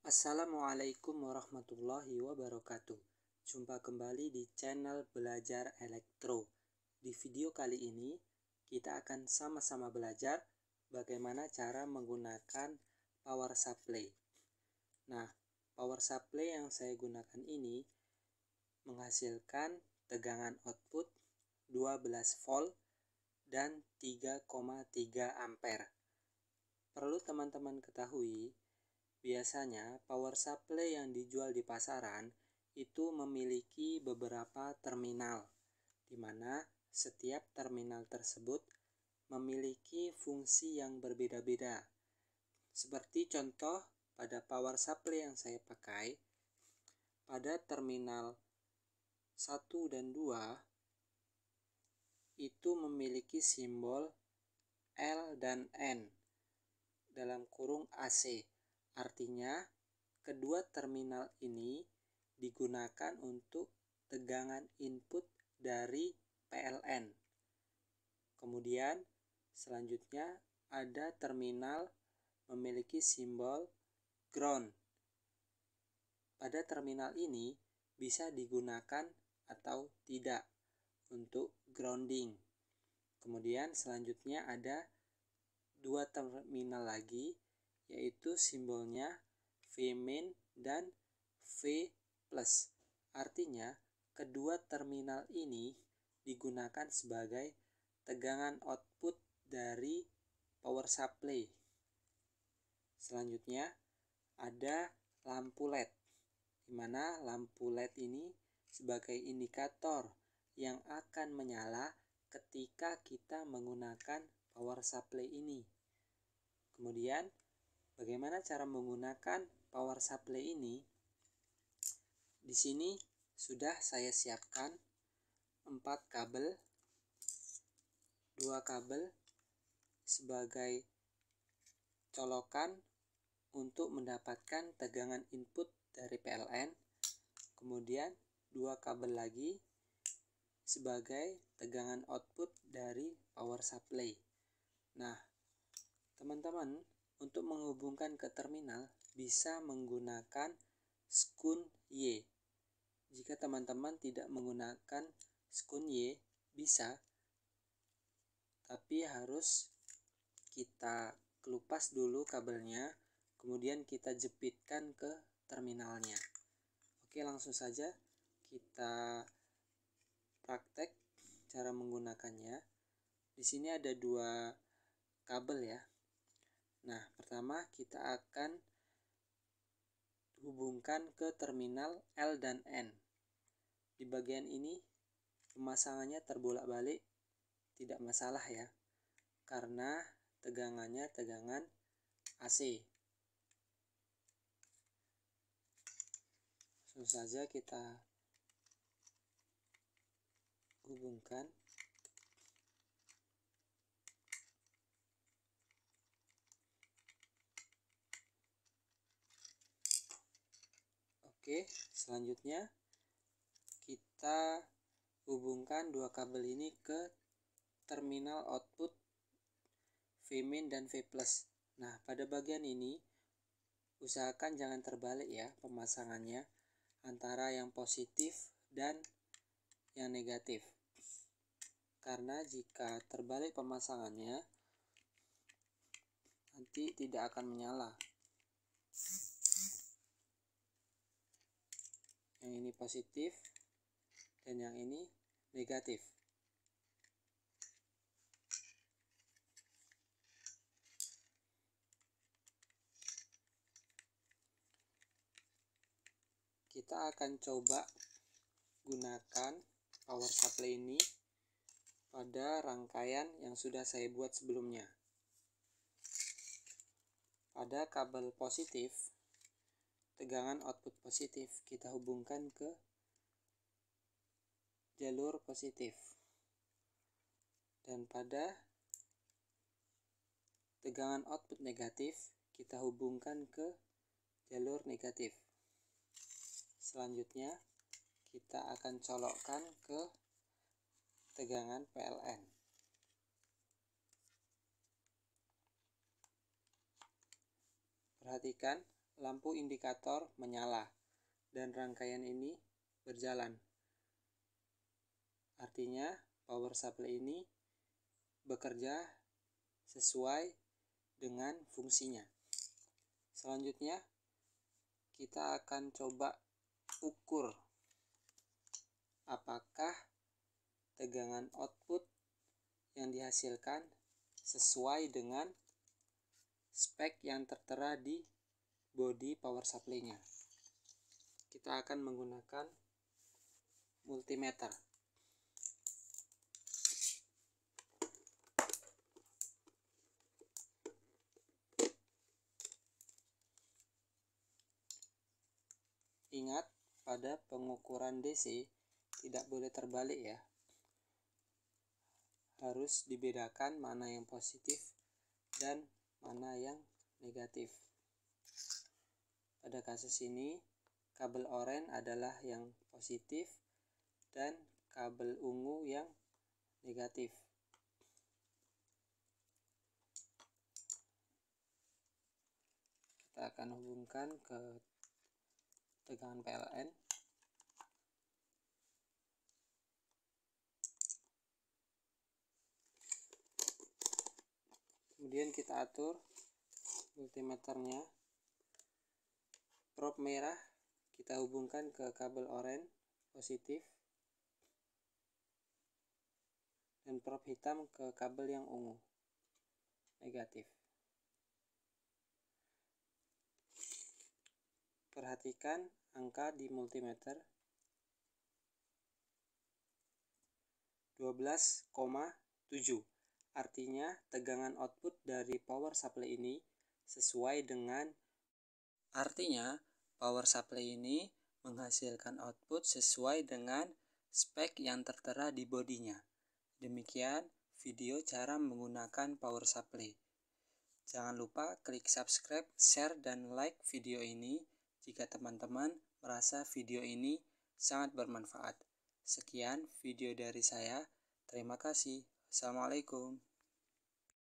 Assalamualaikum warahmatullahi wabarakatuh. Jumpa kembali di channel Belajar Elektro. Di video kali ini, kita akan sama-sama belajar bagaimana cara menggunakan power supply. Nah, power supply yang saya gunakan ini menghasilkan tegangan output 12 volt dan 3,3 ampere. Perlu teman-teman ketahui, biasanya power supply yang dijual di pasaran itu memiliki beberapa terminal, di mana setiap terminal tersebut memiliki fungsi yang berbeda-beda. Seperti contoh pada power supply yang saya pakai, pada terminal 1 dan 2 itu memiliki simbol L dan N dalam kurung AC. Artinya, kedua terminal ini digunakan untuk tegangan input dari PLN. Kemudian, selanjutnya ada terminal memiliki simbol ground. Pada terminal ini bisa digunakan atau tidak untuk grounding. Kemudian selanjutnya ada dua terminal lagi, yaitu simbolnya V-min dan V+. Artinya, kedua terminal ini digunakan sebagai tegangan output dari power supply. Selanjutnya, ada lampu LED, di mana lampu LED ini sebagai indikator yang akan menyala ketika kita menggunakan power supply ini. Kemudian, bagaimana cara menggunakan power supply ini? Di sini sudah saya siapkan 4 kabel, 2 kabel sebagai colokan untuk mendapatkan tegangan input dari PLN. Kemudian 2 kabel lagi sebagai tegangan output dari power supply. Nah, teman-teman, untuk menghubungkan ke terminal bisa menggunakan skun Y. Jika teman-teman tidak menggunakan skun Y, bisa, tapi harus kita kelupas dulu kabelnya, kemudian kita jepitkan ke terminalnya. Oke, langsung saja kita praktek cara menggunakannya. Di sini ada 2 kabel ya. Nah, pertama kita akan hubungkan ke terminal L dan N. Di bagian ini pemasangannya terbolak-balik, tidak masalah ya, karena tegangannya tegangan AC. Langsung saja kita hubungkan. Oke, selanjutnya kita hubungkan 2 kabel ini ke terminal output V-min dan V+. Nah, pada bagian ini usahakan jangan terbalik ya pemasangannya antara yang positif dan yang negatif. Karena jika terbalik pemasangannya, nanti tidak akan menyala. Yang ini positif dan yang ini negatif. Kita akan coba gunakan power supply ini pada rangkaian yang sudah saya buat sebelumnya. Pada kabel positif, tegangan output positif kita hubungkan ke jalur positif, dan pada tegangan output negatif kita hubungkan ke jalur negatif. Selanjutnya kita akan colokkan ke tegangan PLN. Perhatikan lampu indikator menyala dan rangkaian ini berjalan. Artinya power supply ini bekerja sesuai dengan fungsinya. Selanjutnya kita akan coba ukur apakah tegangan output yang dihasilkan sesuai dengan spek yang tertera di bodi power supply-nya. Kita akan menggunakan multimeter. Ingat, pada pengukuran DC tidak boleh terbalik ya. Harus dibedakan mana yang positif dan mana yang negatif. Pada kasus ini, kabel oranye adalah yang positif dan kabel ungu yang negatif. Kita akan hubungkan ke tegangan PLN. Kemudian kita atur multimeternya. Probe merah kita hubungkan ke kabel oranye positif dan probe hitam ke kabel yang ungu negatif. Perhatikan angka di multimeter 12,7. Artinya tegangan output dari power supply ini sesuai dengan menghasilkan output sesuai dengan spek yang tertera di bodinya. Demikian video cara menggunakan power supply. Jangan lupa klik subscribe, share, dan like video ini jika teman-teman merasa video ini sangat bermanfaat. Sekian video dari saya. Terima kasih. Assalamualaikum.